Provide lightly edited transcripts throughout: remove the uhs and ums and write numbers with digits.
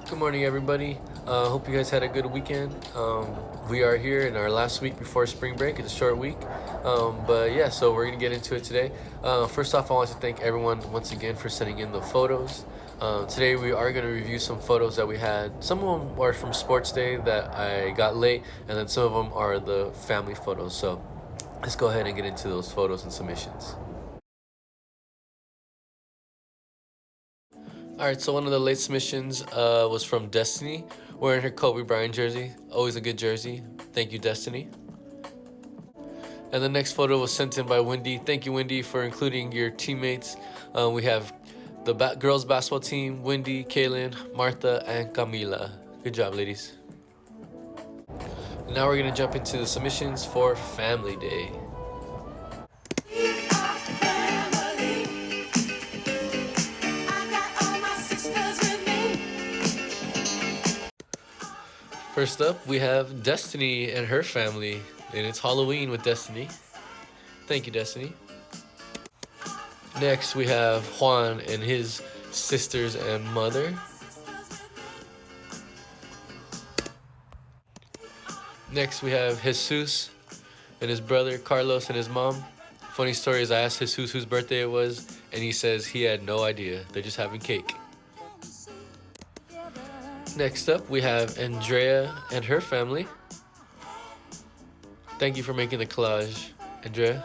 Good morning, everybody. Hope you guys had a good weekend. We are here in our last week before spring break. It's a short week. But yeah, so we're going to get into it today. First off, I want to thank everyone once again for sending in the photos. Today, we are going to review some photos that we had. Some of them are from sports day that I got late, and then some of them are the family photos. So let's go ahead and get into those photos and submissions. All right, so one of the late submissions was from Destiny, wearing her Kobe Bryant jersey. Always a good jersey. Thank you, Destiny. And the next photo was sent in by Wendy. Thank you, Wendy, for including your teammates. We have the girls basketball team: Wendy, Kaylin, Martha, and Camila. Good job, ladies. Now we're gonna jump into the submissions for Family Day. First up, we have Destiny and her family, and it's Halloween with Destiny. Thank you, Destiny. Next, we have Juan and his sisters and mother. Next, we have Jesus and his brother Carlos and his mom. Funny story is I asked Jesus whose birthday it was, and he says he had no idea. They're just having cake. Next up, we have Andrea and her family. Thank you for making the collage, Andrea.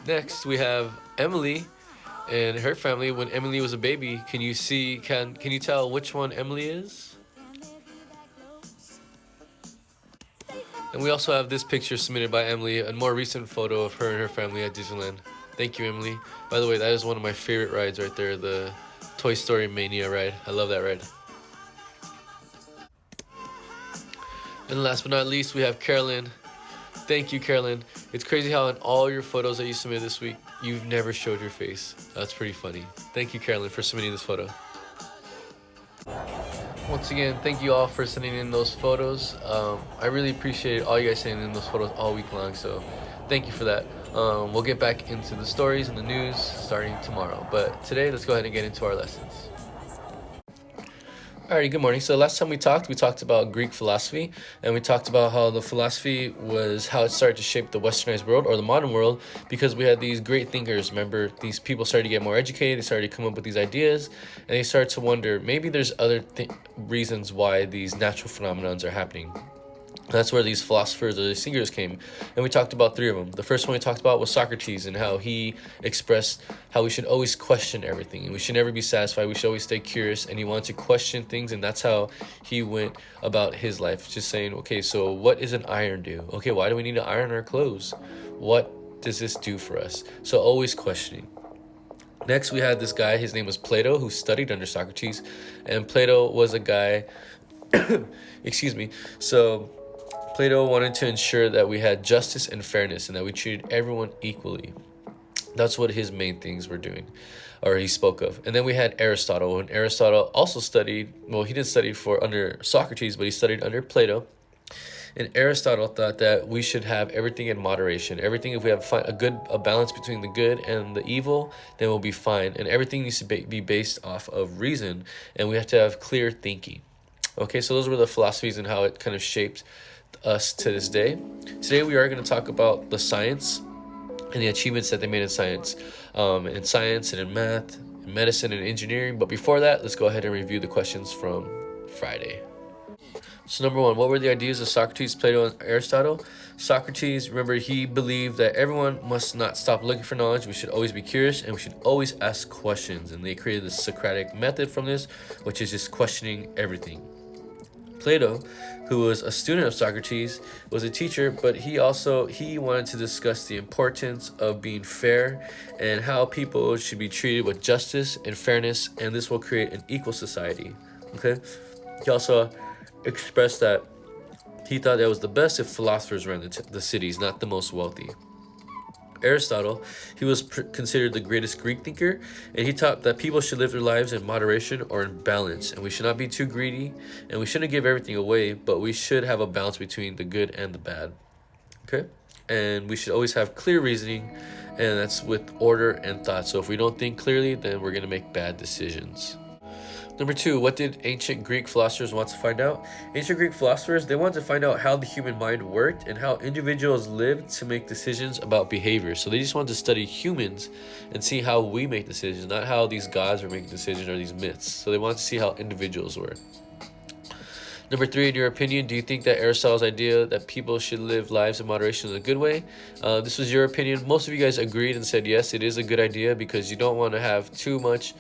Next, we have Emily and her family. When Emily was a baby, can you tell which one Emily is? And we also have this picture submitted by Emily, a more recent photo of her and her family at Disneyland. Thank you, Emily. By the way, that is one of my favorite rides right there, the Toy Story Mania ride. I love that ride. And last but not least, we have Carolyn. Thank you, Carolyn. It's crazy how in all your photos that you submitted this week, you've never showed your face. That's pretty funny. Thank you, Carolyn, for submitting this photo. Once again, thank you all for sending in those photos. I really appreciate all you guys sending in those photos all week long, so thank you for that. We'll get back into the stories and the news starting tomorrow. But today, let's go ahead and get into our lessons. Alrighty, good morning. So last time we talked about Greek philosophy, and we talked about how the philosophy was how it started to shape the westernized world or the modern world because we had these great thinkers. Remember, these people started to get more educated, they started to come up with these ideas, and they started to wonder maybe there's other reasons why these natural phenomenons are happening. That's where these philosophers or these thinkers came. And we talked about three of them. The first one we talked about was Socrates and how he expressed how we should always question everything. And we should never be satisfied. We should always stay curious. And he wanted to question things. And that's how he went about his life. Just saying, okay, so what does an iron do? Okay, why do we need to iron our clothes? What does this do for us? So always questioning. Next, we had this guy. His name was Plato, who studied under Socrates. And Plato was a guy... excuse me. So... Plato wanted to ensure that we had justice and fairness and that we treated everyone equally. That's what his main things were doing, or he spoke of. And then we had Aristotle, and Aristotle also studied, well, he didn't study under Socrates, but he studied under Plato. And Aristotle thought that we should have everything in moderation. Everything, if we have a balance between the good and the evil, then we'll be fine. And everything needs to be based off of reason, and we have to have clear thinking. Okay, so those were the philosophies and how it kind of shaped us to this day. Today we are going to talk about the science and the achievements that they made in science and in math, in medicine, and engineering. But before that, let's go ahead and review the questions from Friday. So number one, what were the ideas of Socrates, Plato, and Aristotle? Socrates, remember, he believed that everyone must not stop looking for knowledge. We should always be curious and we should always ask questions. And they created the Socratic method from this, which is just questioning everything. Plato, who was a student of Socrates, was a teacher, but he wanted to discuss the importance of being fair and how people should be treated with justice and fairness, and this will create an equal society. Okay? He also expressed that he thought that was the best if philosophers ran the cities, not the most wealthy. Aristotle, he was considered the greatest Greek thinker, and he taught that people should live their lives in moderation or in balance, and we should not be too greedy, and we shouldn't give everything away, but we should have a balance between the good and the bad. Okay? And we should always have clear reasoning, and that's with order and thought. So if we don't think clearly, then we're going to make bad decisions. Number two, what did ancient Greek philosophers want to find out? Ancient Greek philosophers, they wanted to find out how the human mind worked and how individuals lived to make decisions about behavior. So they just wanted to study humans and see how we make decisions, not how these gods are making decisions or these myths. So they wanted to see how individuals were. Number three, in your opinion, do you think that Aristotle's idea that people should live lives in moderation is a good way? This was your opinion. Most of you guys agreed and said yes, it is a good idea because you don't want to have too much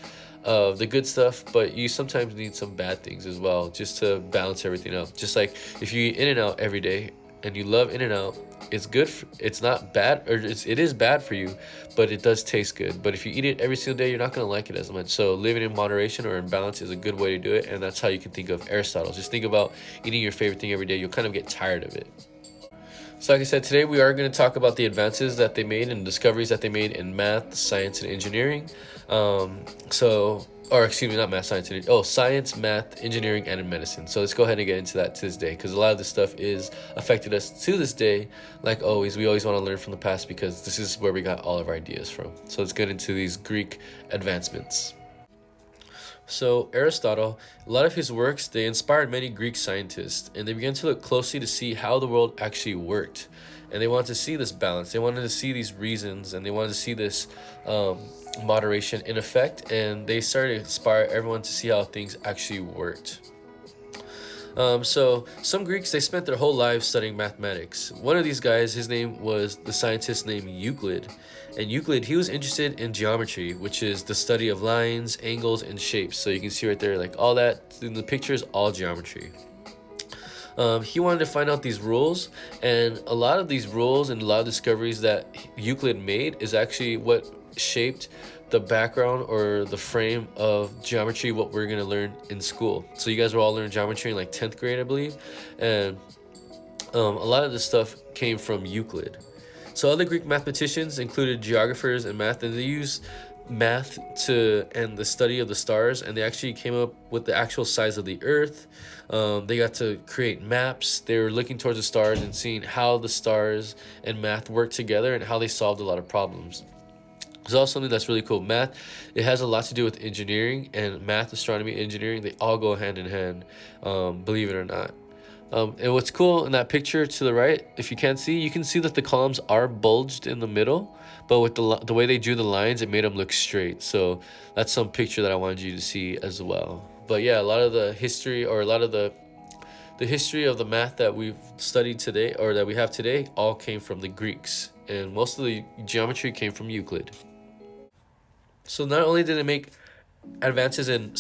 of the good stuff, but you sometimes need some bad things as well just to balance everything out. Just like if you eat In-N-Out every day and you love In-N-Out, it's good. It's not bad, or it is bad for you, but it does taste good. But if you eat it every single day, you're not gonna like it as much. So living in moderation or in balance is a good way to do it, and that's how you can think of Aristotle. Just think about eating your favorite thing every day. You'll kind of get tired of it. So like I said, today we are going to talk about the advances that they made and discoveries that they made in math, science, and engineering. Or excuse me, not math, science, and science, math, engineering, and in medicine. So let's go ahead and get into that to this day, because a lot of this stuff is affected us to this day. Like always, we always want to learn from the past because this is where we got all of our ideas from. So let's get into these Greek advancements. So Aristotle, a lot of his works, they inspired many Greek scientists, and they began to look closely to see how the world actually worked. And they wanted to see this balance. They wanted to see these reasons, and they wanted to see this moderation in effect. And they started to inspire everyone to see how things actually worked. So some Greeks, they spent their whole lives studying mathematics. One of these guys, his name was the scientist named Euclid. And Euclid, he was interested in geometry, which is the study of lines, angles, and shapes. So you can see right there, like all that in the picture is all geometry. He wanted to find out these rules, and a lot of these rules and a lot of discoveries that Euclid made is actually what shaped the background or the frame of geometry, what we're going to learn in school. So you guys will all learn geometry in like 10th grade, I believe, and a lot of this stuff came from Euclid. So other Greek mathematicians included geographers and math, and they used math and the study of the stars, and they actually came up with the actual size of the earth. They got to create maps. They were looking towards the stars and seeing how the stars and math worked together and how they solved a lot of problems. There's also something that's really cool. Math, it has a lot to do with engineering, and math, astronomy, engineering, they all go hand in hand, believe it or not. And what's cool in that picture to the right, if you can't see, you can see that the columns are bulged in the middle, but with the way they drew the lines, it made them look straight. So that's some picture that I wanted you to see as well. But yeah, a lot of the history, or a lot of the history of the math that we've studied today, or that we have today, all came from the Greeks. And most of the geometry came from Euclid. So not only did they make advances in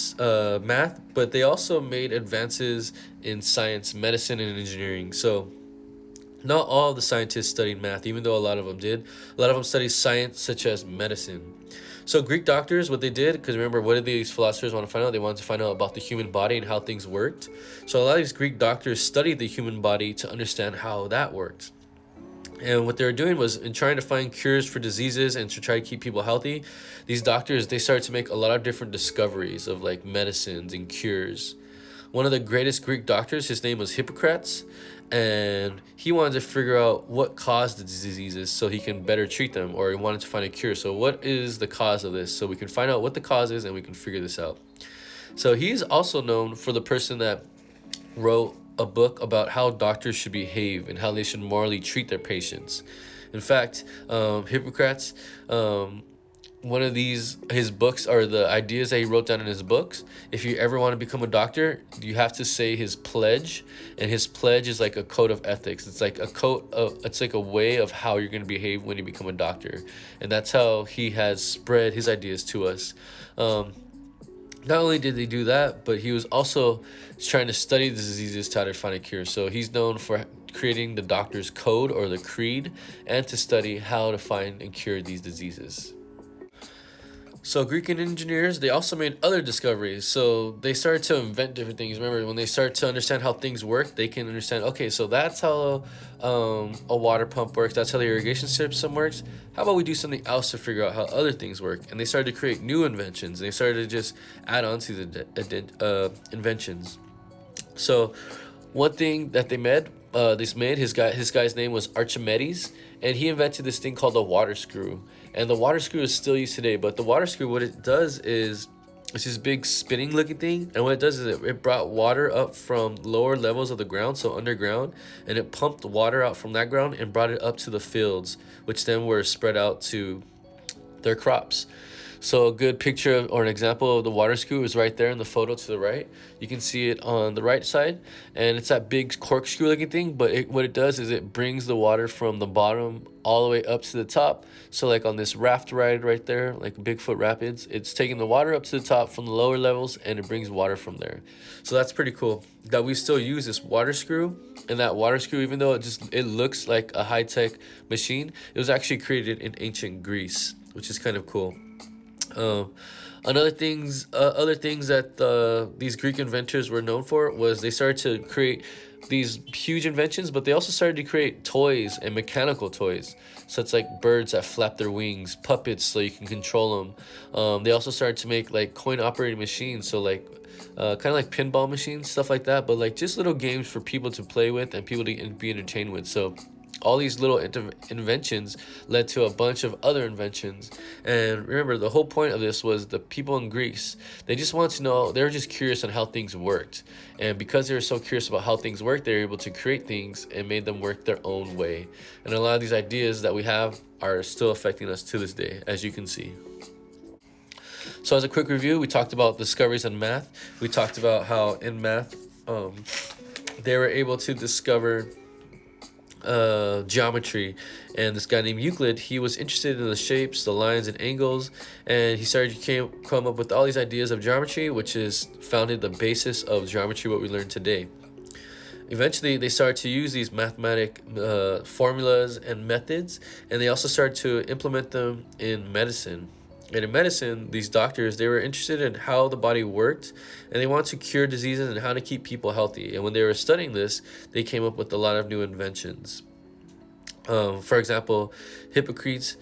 math, but they also made advances in science, medicine, and engineering. So not all of the scientists studied math, even though a lot of them did. A lot of them studied science, such as medicine. So Greek doctors, what they did, because remember, what did these philosophers want to find out? They wanted to find out about the human body and how things worked. So a lot of these Greek doctors studied the human body to understand how that worked. And what they were doing was, in trying to find cures for diseases and to try to keep people healthy, these doctors, they started to make a lot of different discoveries of like medicines and cures. One of the greatest Greek doctors, his name was Hippocrates, and he wanted to figure out what caused the diseases so he can better treat them, or he wanted to find a cure. So what is the cause of this? So we can find out what the cause is and we can figure this out. So he's also known for the person that wrote a book about how doctors should behave and how they should morally treat their patients. In fact, Hippocrates, one of his books, or the ideas that he wrote down in his books, if you ever want to become a doctor, you have to say his pledge, and his pledge is like a code of ethics. It's like it's like a way of how you're going to behave when you become a doctor, and that's how he has spread his ideas to us. Not only did they do that, but he was also trying to study the diseases to try to find a cure. So he's known for creating the doctor's code, or the creed, and to study how to find and cure these diseases. So Greek engineers, they also made other discoveries. So they started to invent different things. Remember, when they start to understand how things work, they can understand, okay, so that's how a water pump works. That's how the irrigation system works. How about we do something else to figure out how other things work? And they started to create new inventions. They started to just add on to the inventions. So one thing that they made, his guy's name was Archimedes, and he invented this thing called the water screw. And the water screw is still used today, but the water screw, what it does is It's this big spinning looking thing, and what it does is it brought water up from lower levels of the ground, so underground, and it pumped water out from that ground and brought it up to the fields, which then were spread out to their crops. So a good picture of, or an example of the water screw is right there in the photo to the right. You can see it on the right side, and it's that big corkscrew looking thing, but what it does is it brings the water from the bottom all the way up to the top. So like on this raft ride right there, like Bigfoot Rapids, it's taking the water up to the top from the lower levels, and it brings water from there. So that's pretty cool that we still use this water screw. And that water screw, even though it looks like a high-tech machine, it was actually created in ancient Greece, which is kind of cool. Other things that these Greek inventors were known for was they started to create these huge inventions, but they also started to create toys and mechanical toys, such like birds that flap their wings, puppets so you can control them. They also started to make like coin-operated machines, so like kind of like pinball machines, stuff like that, but like just little games for people to play with and people to be entertained with. So all these little inventions led to a bunch of other inventions. And remember, the whole point of this was the people in Greece, they just wanted to know, they were just curious on how things worked. And because they were so curious about how things worked, they were able to create things and made them work their own way. And a lot of these ideas that we have are still affecting us to this day, as you can see. So as a quick review, we talked about discoveries in math. We talked about how in math, they were able to discover geometry, and this guy named Euclid, he was interested in the shapes, the lines and angles, and he started to come up with all these ideas of geometry, which is founded the basis of geometry, what we learn today. Eventually they started to use these mathematic formulas and methods, and they also started to implement them in medicine. And in medicine, these doctors, they were interested in how the body worked, and they wanted to cure diseases and how to keep people healthy. And when they were studying this, they came up with a lot of new inventions. For example, Hippocrates,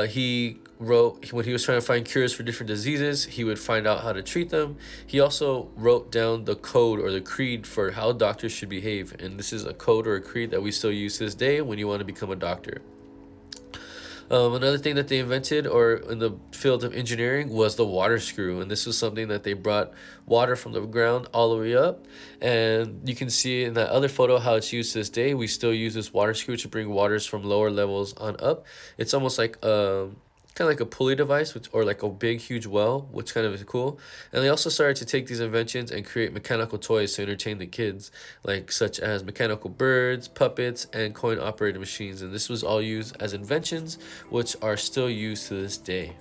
he wrote, when he was trying to find cures for different diseases, he would find out how to treat them. He also wrote down the code or the creed for how doctors should behave. And this is a code or a creed that we still use to this day when you want to become a doctor. Another thing that they invented, or in the field of engineering, was the water screw, and this was something that they brought water from the ground all the way up, and you can see in that other photo how it's used to this day. We still use this water screw to bring waters from lower levels on up. It's almost like kind of like a pulley device, or like a big huge well, which kind of is cool. And they also started to take these inventions and create mechanical toys to entertain the kids, like such as mechanical birds, puppets, and coin operated machines. And this was all used as inventions, which are still used to this day.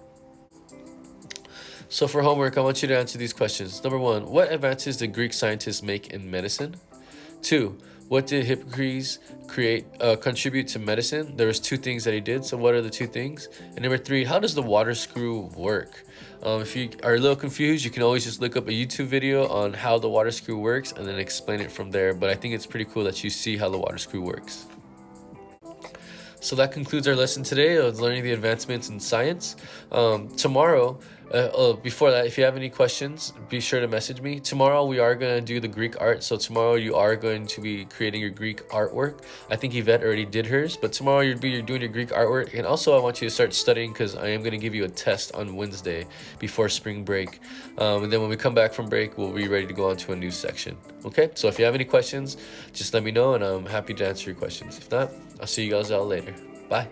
So for homework, I want you to answer these questions. Number 1, what advances did Greek scientists make in medicine? 2, what did Hippocrates contribute to medicine? There was 2 things that he did, so what are the 2 things? And number 3, how does the water screw work? If you are a little confused, you can always just look up a YouTube video on how the water screw works and then explain it from there. But I think it's pretty cool that you see how the water screw works. So that concludes our lesson today of learning the advancements in science. Tomorrow, before that, if you have any questions, be sure to message me. Tomorrow we are going to do the Greek art. So tomorrow you are going to be creating your Greek artwork. I think Yvette already did hers, but tomorrow you're doing your Greek artwork. And also I want you to start studying, because I am going to give you a test on Wednesday before spring break. And then when we come back from break, we'll be ready to go on to a new section. Okay, so if you have any questions, just let me know, and I'm happy to answer your questions. If not, I'll see you guys out later. Bye.